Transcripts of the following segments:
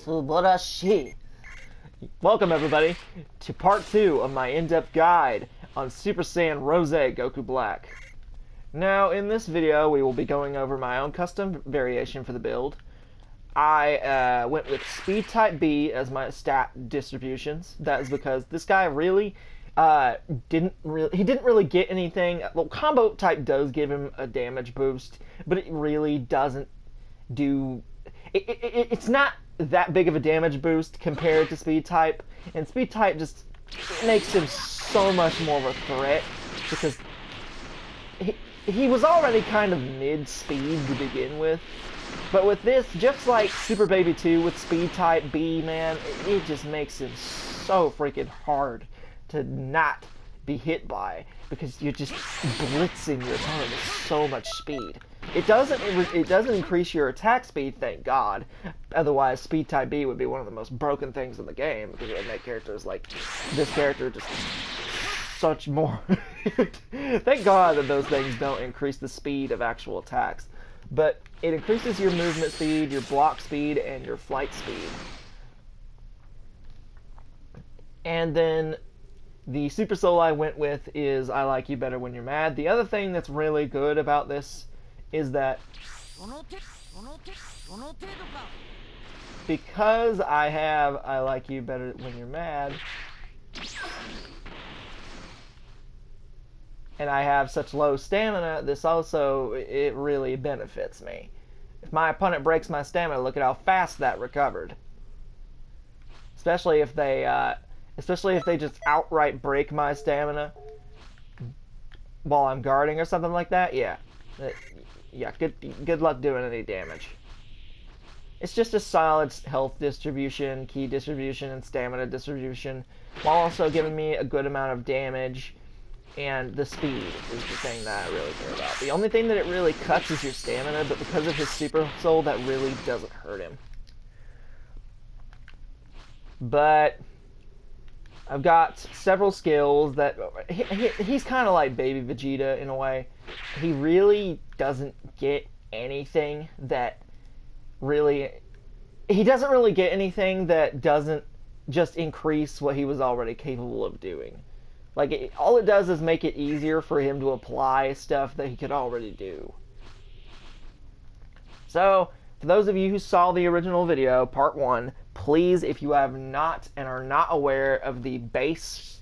Subarashi. Welcome everybody to part 2 of my in-depth guide on Super Saiyan Rose Goku Black. Now in this video we will be going over my own custom variation for the build. I went with Speed Type B as my stat distributions. That is because this guy really didn't really get anything. Well, Combo Type does give him a damage boost, but it really doesn't do. It's not that big of a damage boost compared to Speed Type, and Speed Type just makes him so much more of a threat because he was already kind of mid-speed to begin with. But with this, just like Super Baby 2 with Speed Type B, man, it just makes him so freaking hard to not be hit by because you're just blitzing your opponent with so much speed. It doesn't increase your attack speed, thank God. Otherwise, Speed Type B would be one of the most broken things in the game because it would make characters like this character just such more. Thank God that those things don't increase the speed of actual attacks. But it increases your movement speed, your block speed, and your flight speed. And then the Super Soul I went with is I Like You Better When You're Mad. The other thing that's really good about this is that because I have I Like You Better When You're Mad, and I have such low stamina, this also, it really benefits me. If my opponent breaks my stamina, look at how fast that recovered. Especially if they just outright break my stamina while I'm guarding or something like that. Yeah, good luck doing any damage. It's just a solid health distribution, ki distribution, and stamina distribution, while also giving me a good amount of damage. And the speed is the thing that I really care about. The only thing that it really cuts is your stamina, but because of his Super Soul, that really doesn't hurt him. But I've got several skills that he's kind of like Baby Vegeta in a way. He really doesn't get anything that really... He doesn't really get anything that doesn't just increase what he was already capable of doing. Like, all it does is make it easier for him to apply stuff that he could already do. So, for those of you who saw the original video, part 1, please, if you have not and are not aware of the base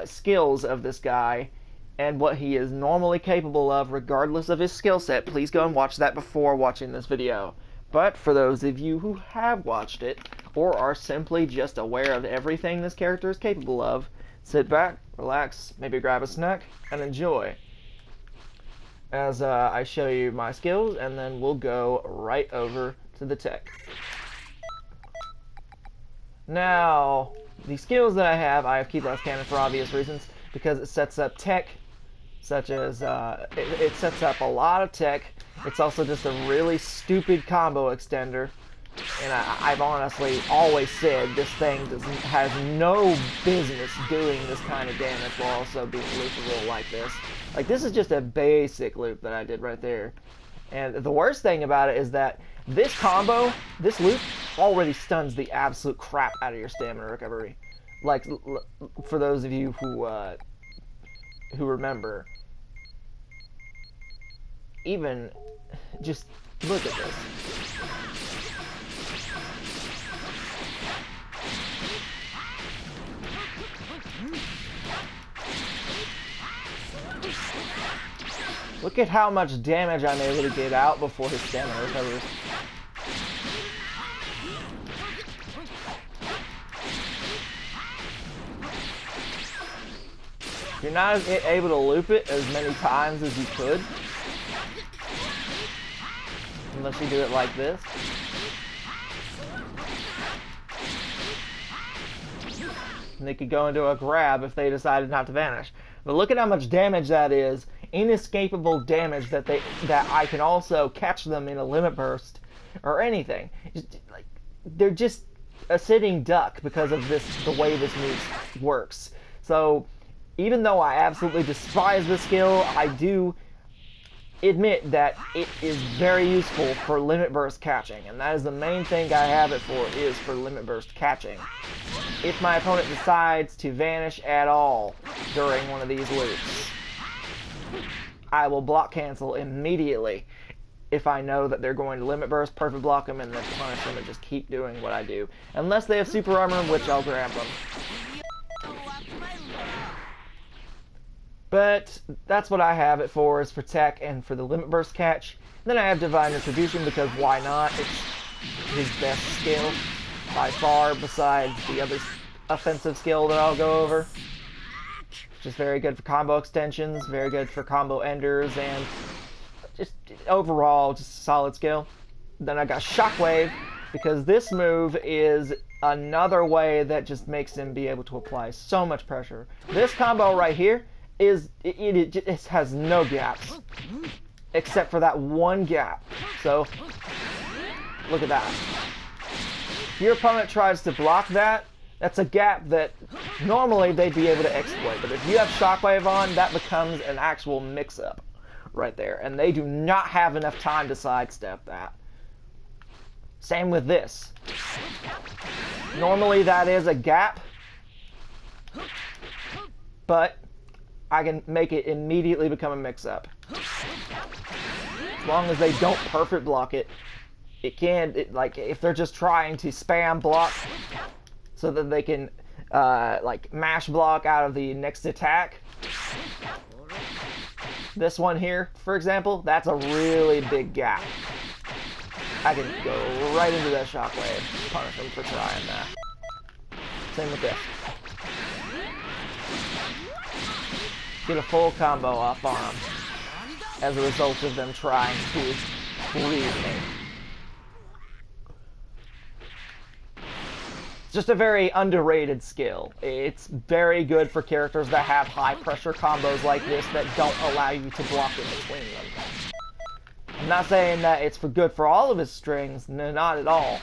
skills of this guy and what he is normally capable of, regardless of his skill set, please go and watch that before watching this video. But for those of you who have watched it, or are simply just aware of everything this character is capable of, sit back, relax, maybe grab a snack, and enjoy as I show you my skills, and then we'll go right over to the tech. Now, the skills that I have Key Blast Cannon for obvious reasons, because it sets up tech, such as, it sets up a lot of tech. It's also just a really stupid combo extender. And I've honestly always said this thing has no business doing this kind of damage while also being loopable like this. Like, this is just a basic loop that I did right there. And the worst thing about it is that this combo, this loop, already stuns the absolute crap out of your stamina recovery. Like, for those of you who remember, even, just look at this. Look at how much damage I'm able to get out before his stamina recovers. You're not able to loop it as many times as you could, unless you do it like this. And they could go into a grab if they decided not to vanish. But look at how much damage that is. Inescapable damage that I can also catch them in a limit burst or anything. Like, they're just a sitting duck because of the way this move works. So even though I absolutely despise the skill, I do admit that it is very useful for limit burst catching, and that is the main thing I have it for, is for limit burst catching. If my opponent decides to vanish at all during one of these loops, I will block cancel immediately if I know that they're going to limit burst, perfect block them, and then punish them and just keep doing what I do. Unless they have super armor, which I'll grab them. But that's what I have it for, is for tech and for the limit burst catch. Then I have Divine Retribution because why not? It's his best skill by far, besides the other offensive skill that I'll go over. Just very good for combo extensions, very good for combo enders, and just overall just a solid skill. Then I got Shockwave because this move is another way that just makes him be able to apply so much pressure. This combo right here is it has no gaps except for that one gap. So look at that. If your opponent tries to block that, that's a gap that normally they'd be able to exploit. But if you have Shockwave on, that becomes an actual mix-up right there, and they do not have enough time to sidestep that. Same with this. Normally that is a gap, but I can make it immediately become a mix-up. As long as they don't perfect block it, like if they're just trying to spam block so that they can like mash block out of the next attack. This one here, for example, that's a really big gap. I can go right into that Shockwave, punish them for trying that. Same with this. Get a full combo off on them as a result of them trying to leave me. It's just a very underrated skill. It's very good for characters that have high pressure combos like this that don't allow you to block in between them. I'm not saying that it's good for all of his strings, no, not at all.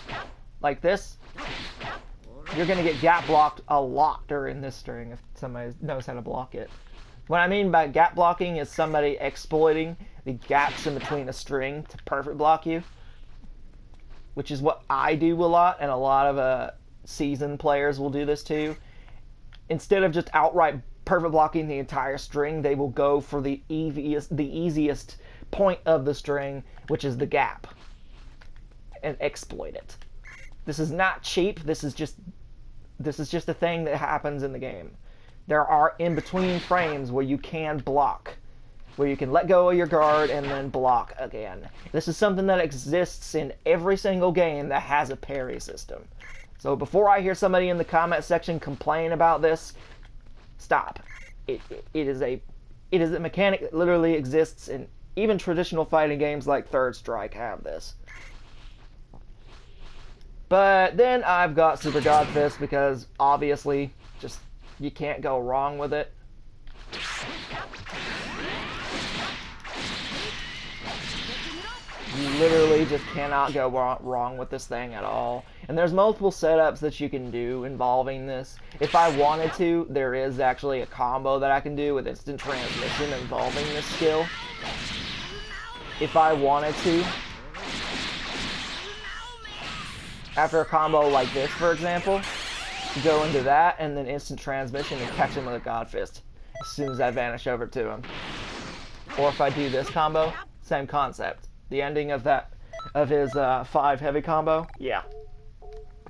Like this, you're going to get gap blocked a lot during this string if somebody knows how to block it. What I mean by gap blocking is somebody exploiting the gaps in between a string to perfect block you, which is what I do a lot, and a lot of seasoned players will do this too. Instead of just outright perfect blocking the entire string, they will go for the easiest point of the string, which is the gap, and exploit it. This is not cheap. This is just a thing that happens in the game. There are in-between frames where you can block, where you can let go of your guard and then block again. This is something that exists in every single game that has a parry system. So before I hear somebody in the comment section complain about this, stop. It is a mechanic that literally exists in even traditional fighting games like Third Strike have this. But then I've got Super God Fist because obviously just you can't go wrong with it. You literally just cannot go wrong with this thing at all. And there's multiple setups that you can do involving this. If I wanted to, there is actually a combo that I can do with instant transmission involving this skill. If I wanted to. After a combo like this, for example, go into that and then instant transmission and catch him with a God Fist as soon as I vanish over to him. Or if I do this combo, same concept. The ending of his 5 heavy combo, yeah.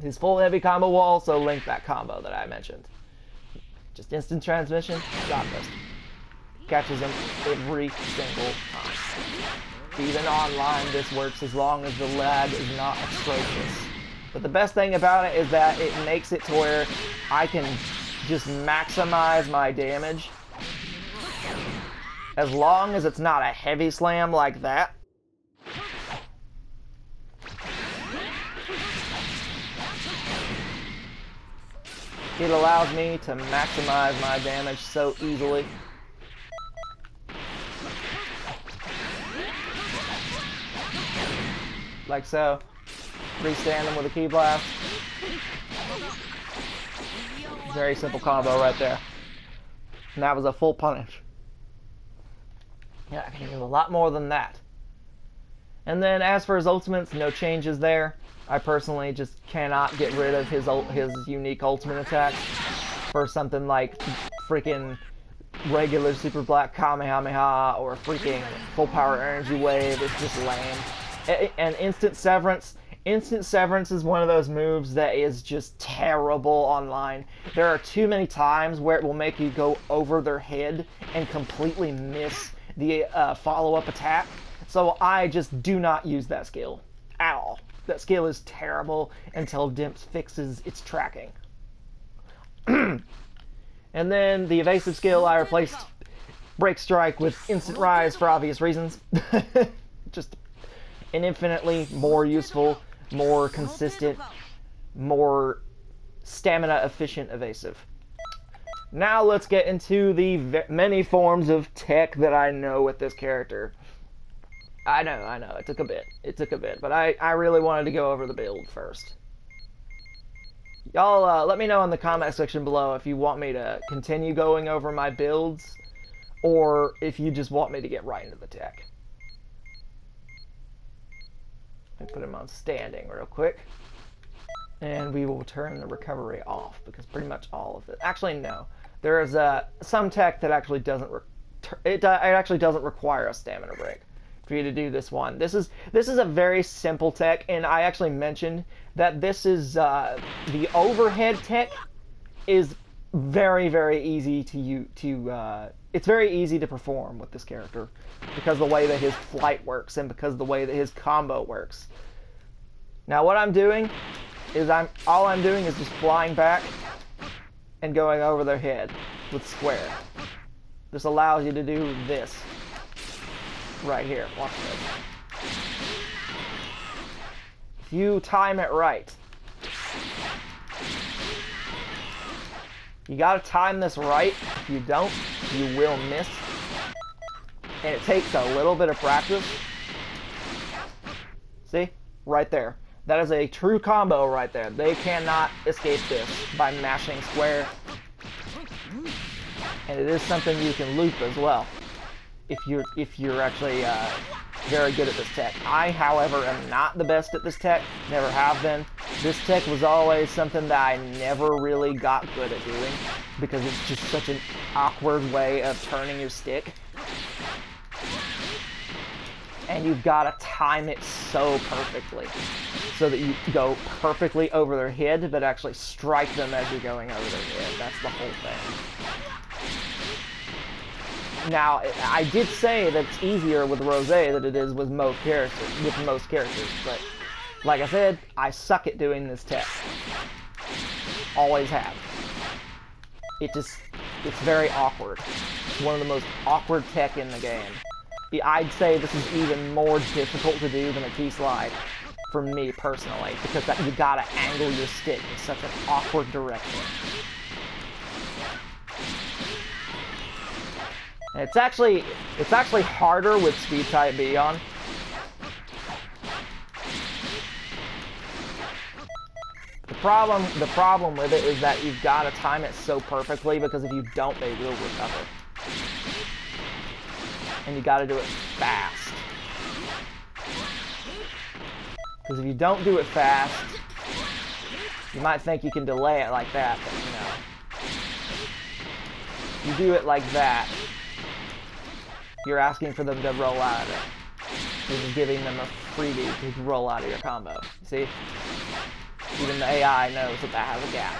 His full heavy combo will also link that combo that I mentioned. Just instant transmission, God Fist. Catches him every single time. Even online, this works as long as the lag is not atrocious. But the best thing about it is that it makes it to where I can just maximize my damage. As long as it's not a heavy slam like that. It allows me to maximize my damage so easily. Like so. Restand him with a key blast. Very simple combo right there. And that was a full punish. Yeah, I can do a lot more than that. And then as for his ultimates, no changes there. I personally just cannot get rid of his unique ultimate attacks for something like freaking regular Super Black Kamehameha or freaking full power energy wave. It's just lame. And instant severance. Instant severance is one of those moves that is just terrible online. There are too many times where it will make you go over their head and completely miss the follow-up attack. So I just do not use that skill at all. That skill is terrible until Dimps fixes its tracking. And then the evasive skill, I replaced Break Strike with Instant Rise for obvious reasons. Just an infinitely more useful, more consistent, more stamina efficient evasive. Now let's get into the many forms of tech that I know with this character. I know, it took a bit, but I really wanted to go over the build first. Y'all, let me know in the comment section below if you want me to continue going over my builds, or if you just want me to get right into the tech. Let me put him on standing real quick, and we will turn the recovery off, because pretty much all of it. Actually, no. There is some tech that actually doesn't it actually doesn't require a stamina break for you to do this one. This is a very simple tech, and I actually mentioned that this is the overhead tech is very easy it's very easy to perform with this character because of the way that his flight works and because of the way that his combo works. Now what I'm doing is all I'm doing is just flying back and going over their head with square. This allows you to do this right here. Watch this. If you time it right, you gotta time this right. If you don't, you will miss. And it takes a little bit of practice. See? Right there. That is a true combo right there. They cannot escape this by mashing square. And it is something you can loop as well, if you're actually very good at this tech. I, however, am not the best at this tech. Never have been. This tech was always something that I never really got good at doing because it's just such an awkward way of turning your stick. And you've got to time it so perfectly so that you go perfectly over their head but actually strike them as you're going over their head. That's the whole thing. Now, I did say that it's easier with Rose than it is with most characters, but like I said, I suck at doing this tech. Always have. It's very awkward. It's one of the most awkward tech in the game. I'd say this is even more difficult to do than a T-slide, for me personally, because you gotta angle your stick in such an awkward direction. And it's actually harder with speed type B on. The problem with it is that you've got to time it so perfectly, because if you don't, they will recover. And you got to do it fast. Because if you don't do it fast, you might think you can delay it like that, but no. You do it like that, you're asking for them to roll out of it. You're just giving them a freebie to roll out of your combo. See? Even the AI knows that has a gap.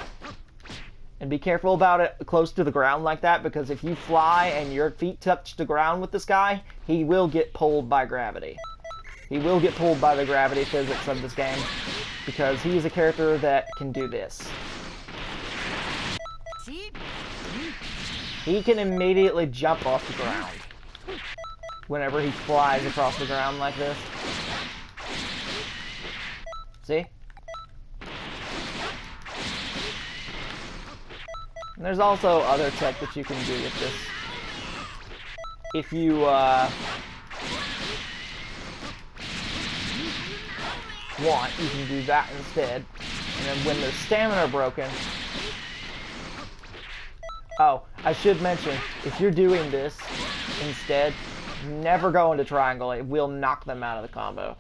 And be careful about it close to the ground like that, because if you fly and your feet touch the ground with this guy, he will get pulled by gravity. He will get pulled by the gravity physics of this game, because he's a character that can do this. He can immediately jump off the ground whenever he flies across the ground like this. See? And there's also other tech that you can do with this. If you want, you can do that instead. And then when their stamina broken... Oh, I should mention, if you're doing this instead, Never go into triangle. It will knock them out of the combo.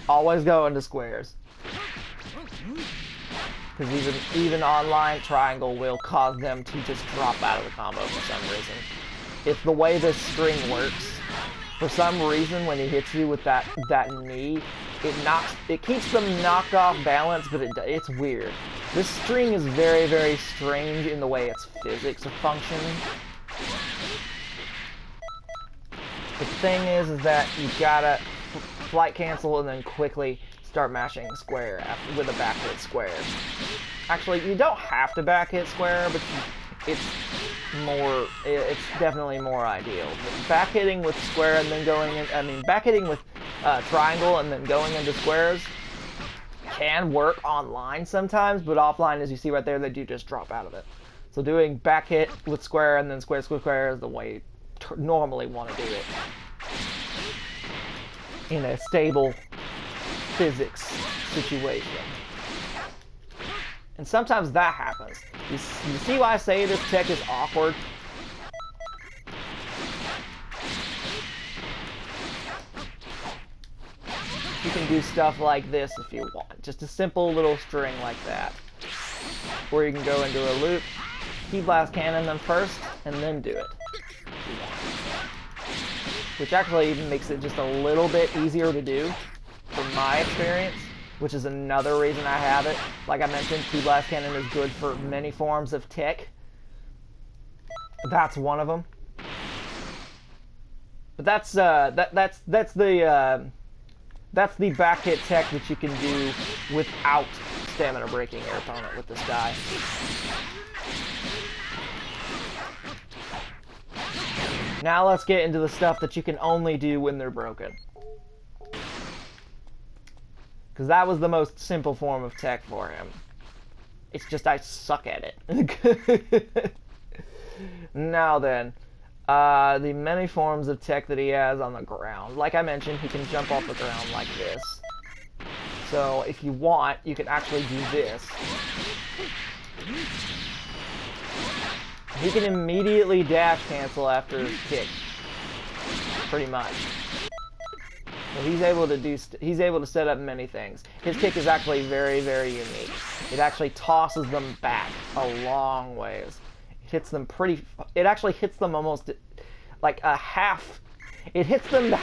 Always go into squares. Because even online, triangle will cause them to just drop out of the combo for some reason. It's the way this string works. For some reason, when he hits you with that knee, it keeps them knocked off balance, but it's weird. This string is very, very strange in the way its physics are functioning. The thing is that you gotta flight cancel and then quickly start mashing square with a back hit square. Actually, you don't have to back hit square, but it's definitely more ideal. But back hitting with square and then going in, back hitting with triangle and then going into squares can work online sometimes, but offline, as you see right there, they do just drop out of it. So doing back hit with square and then square, square, square is the way you normally want to do it in a stable physics situation. And sometimes that happens. You see why I say this tech is awkward? You can do stuff like this if you want. Just a simple little string like that. Or you can go into a loop, key blast cannon them first, and then do it. Which actually even makes it just a little bit easier to do, from my experience, which is another reason I have it. Like I mentioned, key blast cannon is good for many forms of tech. That's one of them. But that's the back hit tech that you can do without stamina breaking your opponent with this guy. Now let's get into the stuff that you can only do when they're broken. Because that was the most simple form of tech for him. It's just I suck at it. Now then, the many forms of tech that he has on the ground. Like I mentioned, he can jump off the ground like this. So if you want, you can actually do this. He can immediately dash cancel after his kick, pretty much. So he's able to set up many things. His kick is actually very, very unique. It actually tosses them back a long ways. It hits them it actually hits them almost like a half. It hits them to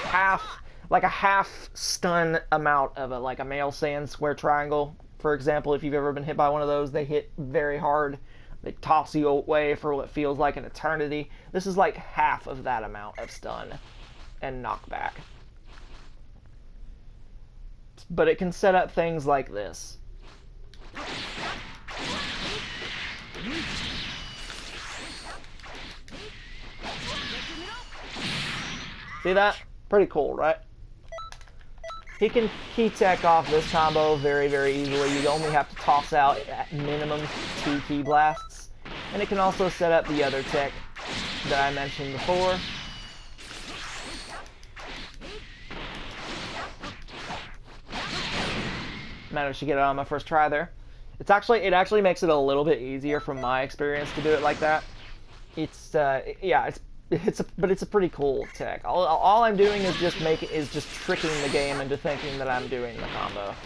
like a half stun amount of like a male sand square triangle. For example, if you've ever been hit by one of those, they hit very hard. They toss you away for what feels like an eternity. This is like half of that amount of stun and knockback. But it can set up things like this. See that? Pretty cool, right? He can key tech off this combo very, very easily. You only have to toss out at minimum 2 key blasts. And it can also set up the other tech that I mentioned before. Managed to get it on my first try there. It actually makes it a little bit easier from my experience to do it like that. But it's a pretty cool tech. All I'm doing is just tricking the game into thinking that I'm doing the combo.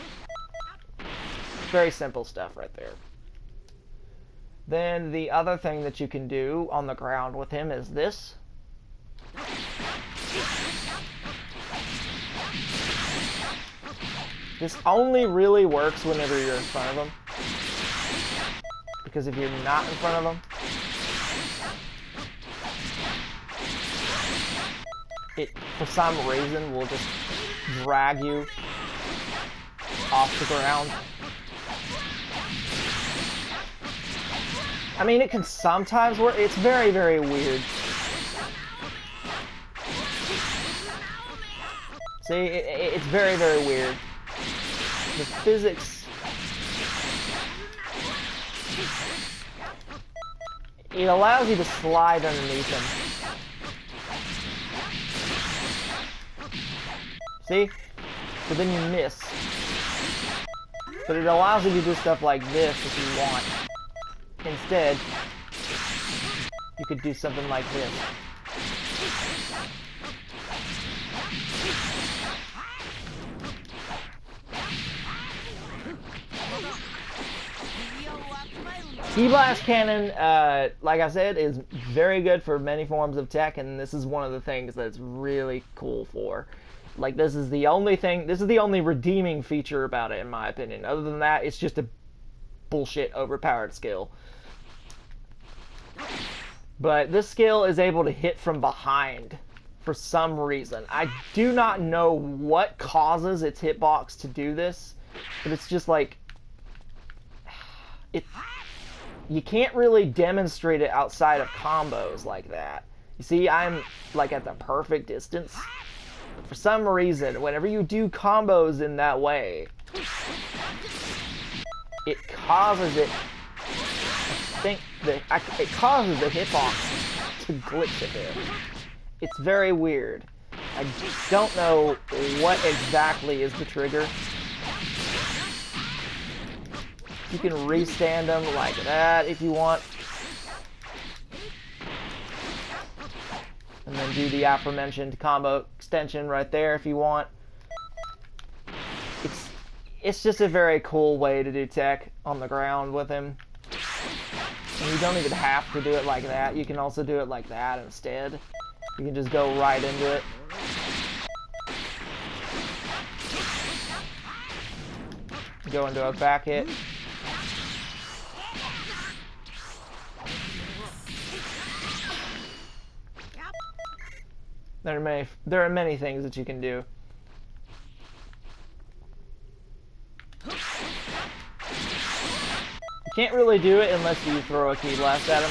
Very simple stuff right there. Then the other thing that you can do on the ground with him is this. This only really works whenever you're in front of him. Because if you're not in front of him, it, for some reason, will just drag you off the ground. I mean, it can sometimes work. It's very, very weird. See, it's very, very weird. The physics... It allows you to slide underneath him. See? But then you miss. But it allows you to do stuff like this if you want. Instead, you could do something like this. Key Blast Cannon, like I said, is very good for many forms of tech, and this is one of the things that's really cool for. Like, this is the only redeeming feature about it, in my opinion. Other than that, it's just a bullshit overpowered skill. But this skill is able to hit from behind for some reason. I do not know what causes its hitbox to do this, but it's just like... You can't really demonstrate it outside of combos like that. You see, I'm like at the perfect distance. But for some reason, whenever you do combos in that way, it causes it... it causes the hitbox to glitch a bit. It's very weird. I don't know what exactly is the trigger. You can restand them like that if you want. And then do the aforementioned combo extension right there if you want. It's just a very cool way to do tech on the ground with him. And you don't even have to do it like that. You can also do it like that instead. You can just go right into it. Go into a back hit. There are many things that you can do. You can't really do it unless you throw a key blast at him,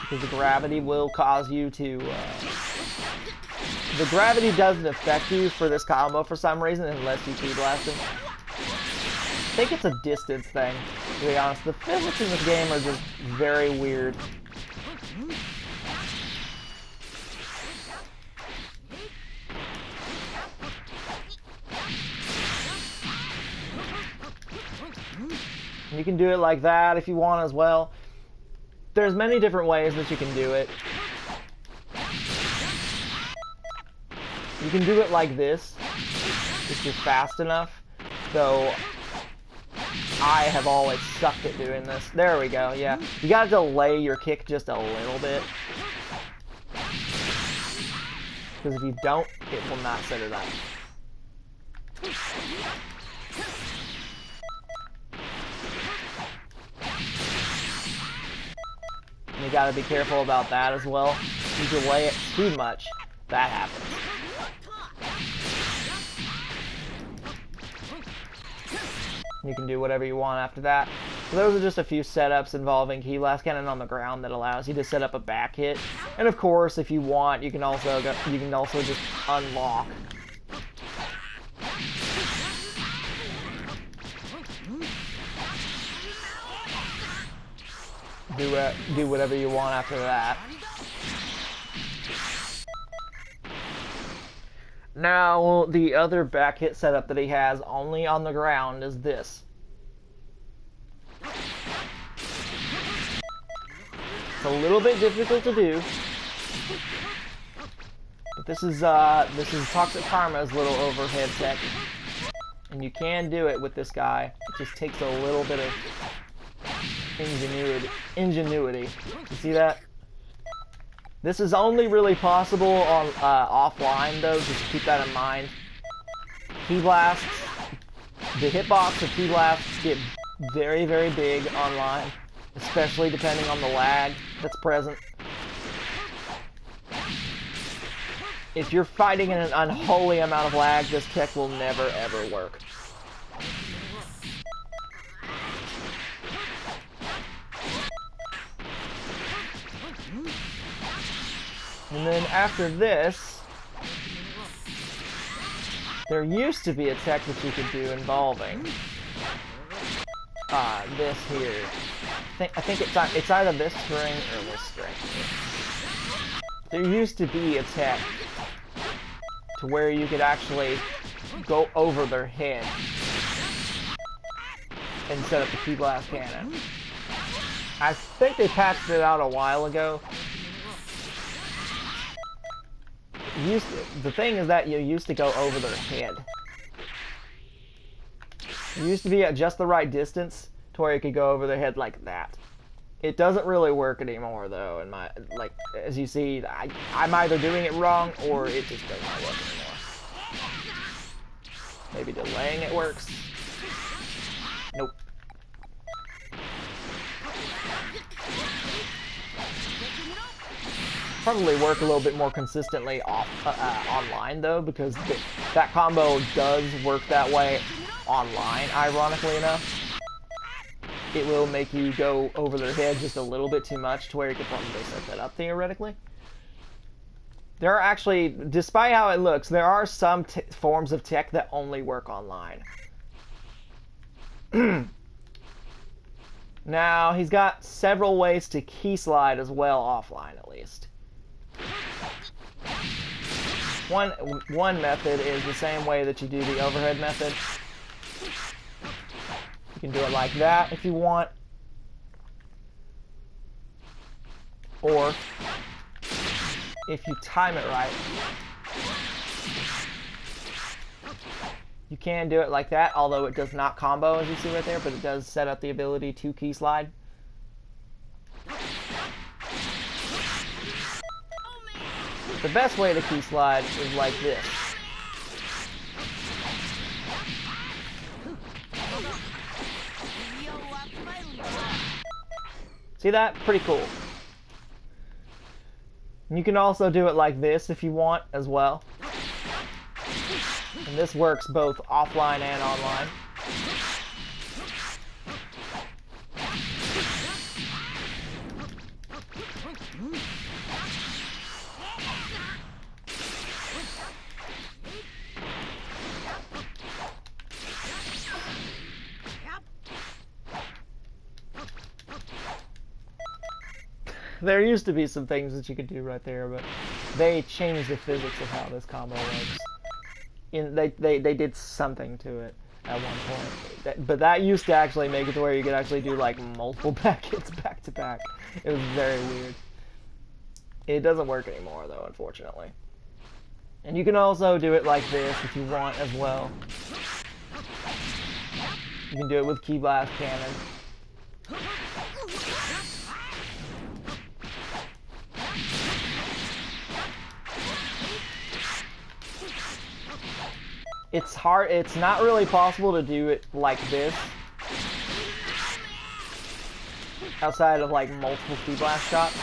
because the gravity will cause you to... The gravity doesn't affect you for this combo for some reason unless you key blast him. I think it's a distance thing, to be honest. The physics in this game are just very weird. You can do it like that if you want as well. There's many different ways that you can do it. You can do it like this, if you're fast enough. So I have always sucked at doing this. There we go, yeah. You gotta delay your kick just a little bit. Because if you don't, it will not set it up. And you gotta be careful about that as well. If you delay it too much, that happens. You can do whatever you want after that. So those are just a few setups involving Key Blast Cannon on the ground that allows you to set up a back hit. And of course, if you want, you can also just unlock. Do whatever you want after that. Now, the other back hit setup that he has only on the ground is this. It's a little bit difficult to do, but this is Toxic Karma's little overhead tech, and you can do it with this guy. It just takes a little bit of ingenuity. You see that? This is only really possible on offline, though, just keep that in mind. Key blasts, the hitbox of key blasts get very, very big online, especially depending on the lag that's present. If you're fighting in an unholy amount of lag, this tech will never, ever work. And then after this, there used to be a tech that you could do involving this here. I think it's either this string or this string. There used to be a tech to where you could actually go over their head and set up the Key Blast Cannon. I think they patched it out a while ago. The thing is that you used to go over their head. You used to be at just the right distance to where you could go over their head like that. It doesn't really work anymore, though. In my, like, as you see, I'm either doing it wrong or it just doesn't work anymore. Maybe delaying it works. Nope. Probably work a little bit more consistently online, though, because that combo does work that way online, ironically enough. It will make you go over their head just a little bit too much to where you could probably set that up, theoretically. There are actually, despite how it looks, there are some forms of tech that only work online. Now, he's got several ways to key slide as well, offline at least. One method is the same way that you do the overhead method. You can do it like that if you want. Or, if you time it right, you can do it like that, although it does not combo, as you see right there, but it does set up the ability to key slide. The best way to key slide is like this. See that? Pretty cool. And you can also do it like this if you want as well. And this works both offline and online. There used to be some things that you could do right there, but they changed the physics of how this combo works. They did something to it at one point. But that used to actually make it to where you could actually do like multiple back hits back to back. It was very weird. It doesn't work anymore though, unfortunately. And you can also do it like this if you want as well. You can do it with Key Blast Cannon. It's hard, it's not really possible to do it like this outside of like multiple Key Blast shots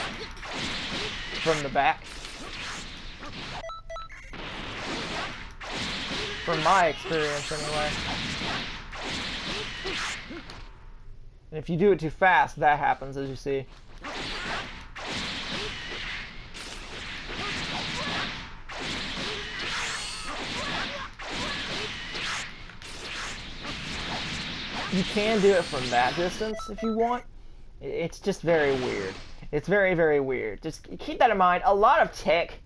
from the back. From my experience anyway. And if you do it too fast, that happens, as you see. You can do it from that distance if you want. It's just very weird. It's very, very weird. Just keep that in mind. A lot of tech,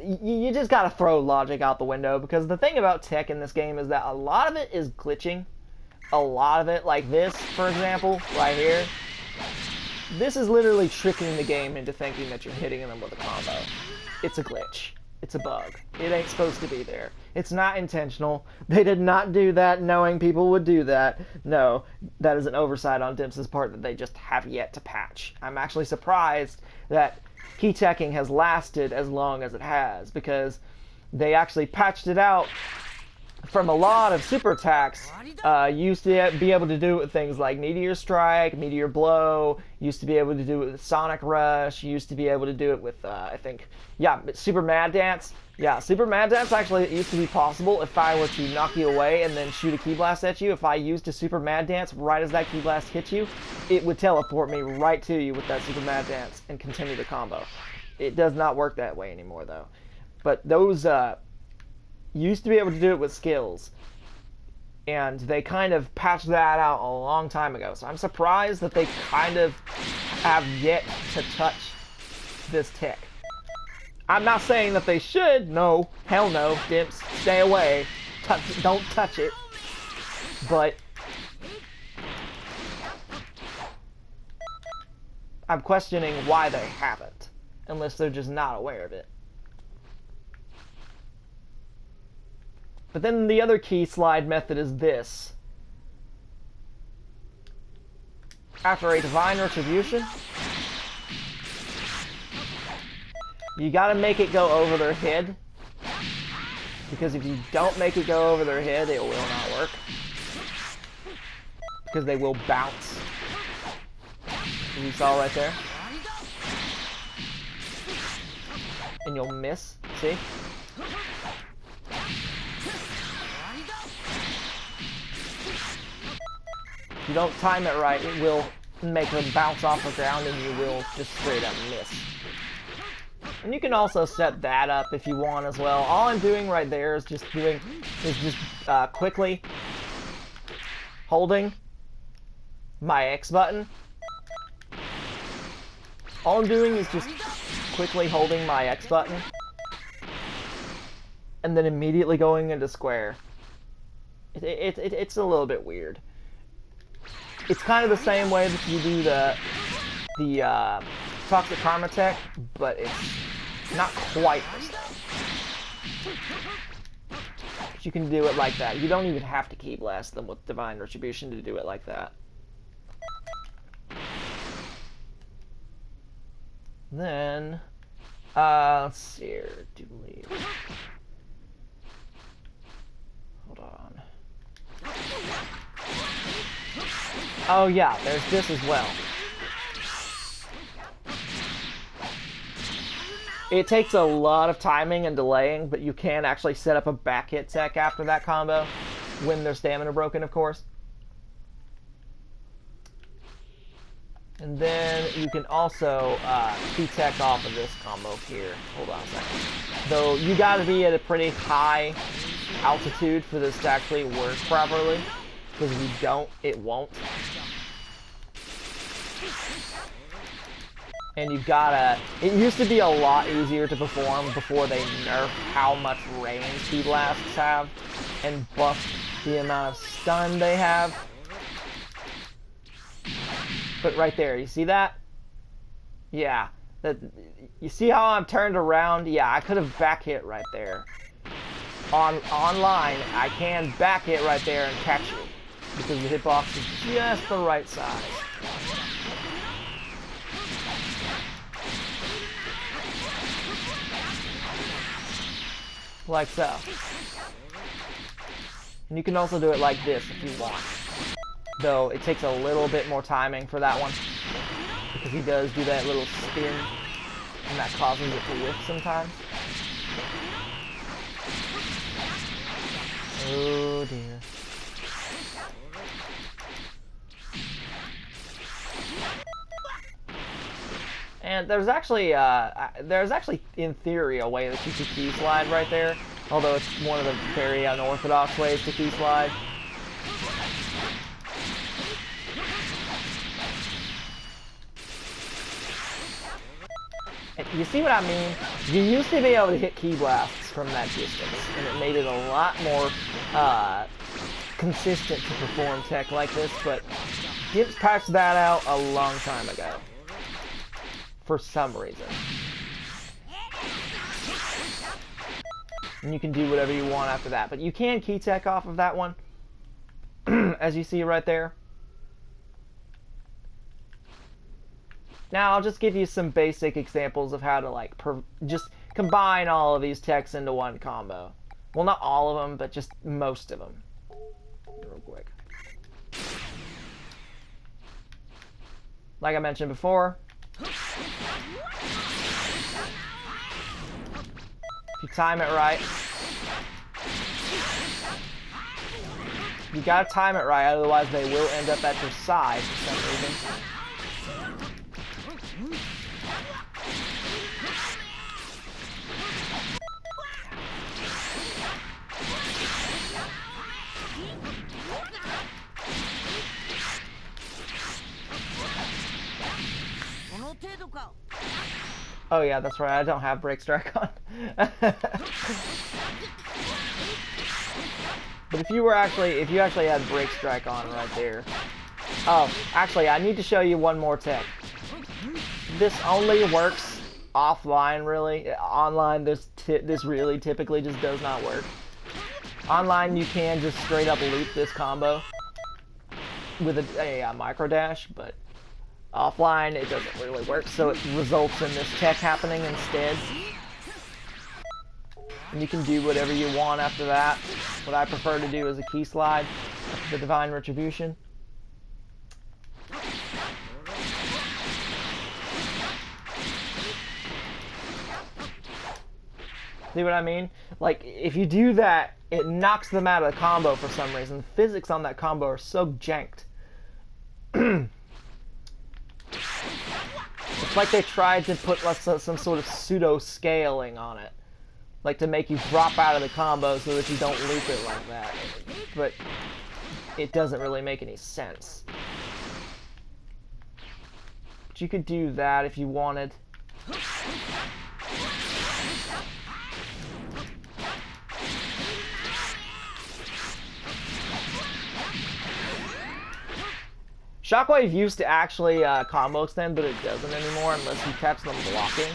you just gotta throw logic out the window, because the thing about tech in this game is that a lot of it is glitching. A lot of it, like this, for example, right here. This is literally tricking the game into thinking that you're hitting them with a combo. It's a glitch. It's a bug. It ain't supposed to be there. It's not intentional. They did not do that knowing people would do that. No, that is an oversight on Dimps' part that they just have yet to patch. I'm actually surprised that key teching has lasted as long as it has, because they actually patched it out from a lot of super attacks. Used to be able to do it with things like Meteor Strike, Meteor Blow, used to be able to do it with Sonic Rush, used to be able to do it with, I think, yeah, Super Mad Dance. Yeah, Super Mad Dance actually used to be possible if I were to knock you away and then shoot a Key Blast at you. If I used a Super Mad Dance right as that Key Blast hits you, it would teleport me right to you with that Super Mad Dance and continue the combo. It does not work that way anymore, though. But those, used to be able to do it with skills, and they kind of patched that out a long time ago, so I'm surprised that they kind of have yet to touch this tech. I'm not saying that they should. No, hell no, Dimps, stay away, don't touch it, but I'm questioning why they haven't, unless they're just not aware of it. But then the other key slide method is this. after a Divine Retribution, you gotta make it go over their head, because if you don't make it go over their head, it will not work, because they will bounce. As you saw right there. And you'll miss, see? If you don't time it right, it will make them bounce off the ground and you will just straight up miss. And you can also set that up if you want as well. All I'm doing right there is just quickly holding my X button. All I'm doing is just quickly holding my X button and then immediately going into square. It's a little bit weird. It's kind of the same way that you do the Toxic Karma tech, but it's not quite the same. But you can do it like that. You don't even have to Ki Blast them with Divine Retribution to do it like that. Then, let's see here, dually. Hold on. Oh yeah, there's this as well. It takes a lot of timing and delaying, but you can actually set up a back hit tech after that combo, when their stamina broken, of course. And then you can also P-Tech off of this combo here. Hold on a second. Though you gotta be at a pretty high altitude for this to actually work properly, because if you don't, it won't. And you gotta... It used to be a lot easier to perform before they nerfed how much range Ki Blasts have and buffed the amount of stun they have. But right there, you see that? Yeah. You see how I'm turned around? Yeah, I could have back hit right there. Online, I can back hit right there and catch you, because the hitbox is just the right size. Like so. And you can also do it like this if you want. Though it takes a little bit more timing for that one, because he does do that little spin, and that causes it to whiff sometimes. Oh dear. And there's actually in theory a way that you could Ki slide right there, although it's one of the very unorthodox ways to Ki slide. You see what I mean? You used to be able to hit Ki Blasts from that distance, and it made it a lot more consistent to perform tech like this, but Gibbs patched that out a long time ago. For some reason. And you can do whatever you want after that, but you can Ki Tech off of that one, as you see right there. Now, I'll just give you some basic examples of how to, like, just combine all of these techs into one combo. Well, not all of them, but just most of them. Real quick. Like I mentioned before, if you time it right, you gotta time it right, otherwise they will end up at your side for some reason. Oh yeah, that's right, I don't have Break Strike on. But if you actually had Break Strike on right there. Oh, actually, I need to show you one more tech. This only works offline, really. Online, this really typically just does not work. Online, you can just straight up loop this combo with a micro dash, but Offline, it doesn't really work, so it results in this tech happening instead. And you can do whatever you want after that. What I prefer to do is a key slide, the Divine Retribution. See what I mean? Like, if you do that, it knocks them out of the combo for some reason. The physics on that combo are so janked. It's like they tried to put some sort of pseudo-scaling on it. Like to make you drop out of the combo so that you don't loop it like that. But it doesn't really make any sense. But you could do that if you wanted. Shockwave used to actually combo extend, but it doesn't anymore unless you catch them blocking.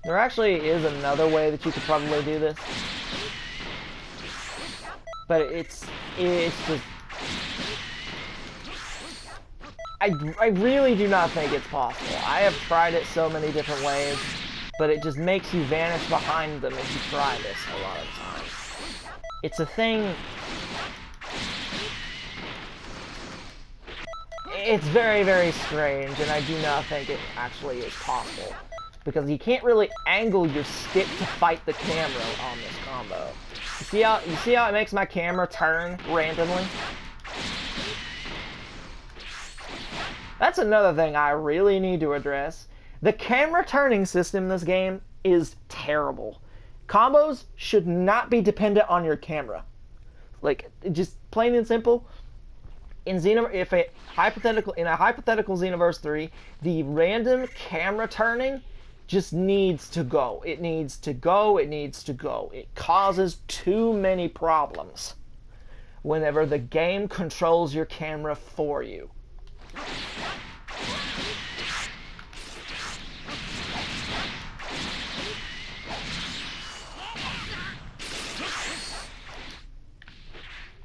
There actually is another way that you could probably do this, but it's just... I really do not think it's possible. I have tried it so many different ways, but it just makes you vanish behind them if you try this a lot of times. It's a thing... It's very, very strange, and I do not think it actually is possible. Because you can't really angle your stick to fight the camera on this combo. You see how it makes my camera turn randomly? That's another thing I really need to address. The camera turning system in this game is terrible. Combos should not be dependent on your camera. Like, just plain and simple. In a hypothetical Xenoverse 3, the random camera turning just needs to go. It needs to go, it needs to go. It causes too many problems whenever the game controls your camera for you.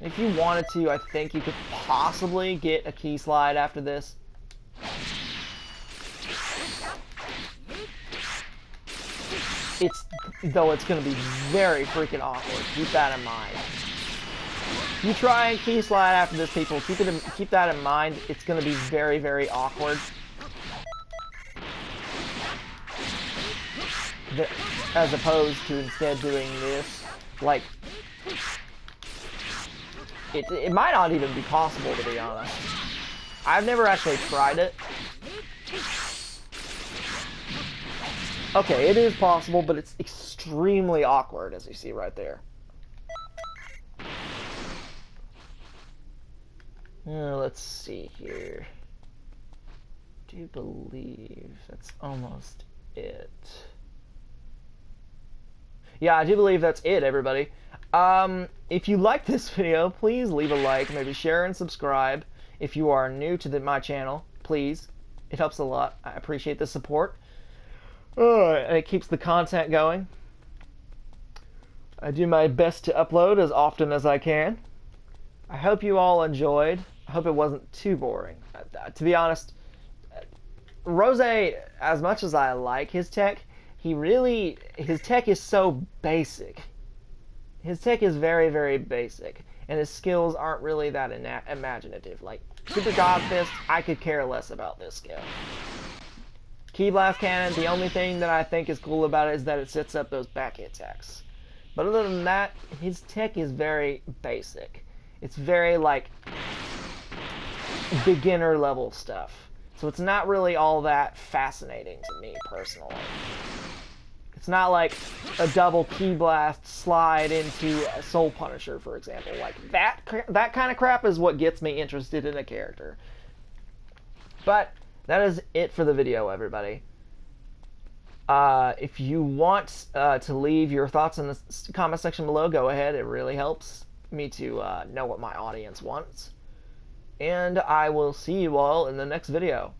If you wanted to, I think you could possibly get a key slide after this. Though it's going to be very freaking awkward. Keep that in mind. If you try and key slide after this, people, keep that in mind. It's going to be very, very awkward. As opposed to instead doing this, like... It might not even be possible, to be honest. I've never actually tried it. Okay, it is possible, but it's extremely awkward, as you see right there. Let's see here. I do believe that's almost it. Yeah, I do believe that's it, everybody. If you like this video, please leave a like, maybe share and subscribe. If you are new to my channel, please. It helps a lot. I appreciate the support. And it keeps the content going. I do my best to upload as often as I can. I hope you all enjoyed. I hope it wasn't too boring. To be honest, Rose, as much as I like his tech, his tech is so basic. His tech is very, very basic, and his skills aren't really that imaginative. Like, Super God Fist, I could care less about this skill. Key Blast Cannon, the only thing that I think is cool about it is that it sets up those back attacks. But other than that, his tech is very basic. It's very, like, beginner level stuff. So it's not really all that fascinating to me, personally. It's not like a double key blast slide into a Soul Punisher, for example. Like, that kind of crap is what gets me interested in a character. But that is it for the video, everybody. If you want to leave your thoughts in the comment section below, go ahead. It really helps me to know what my audience wants. and I will see you all in the next video.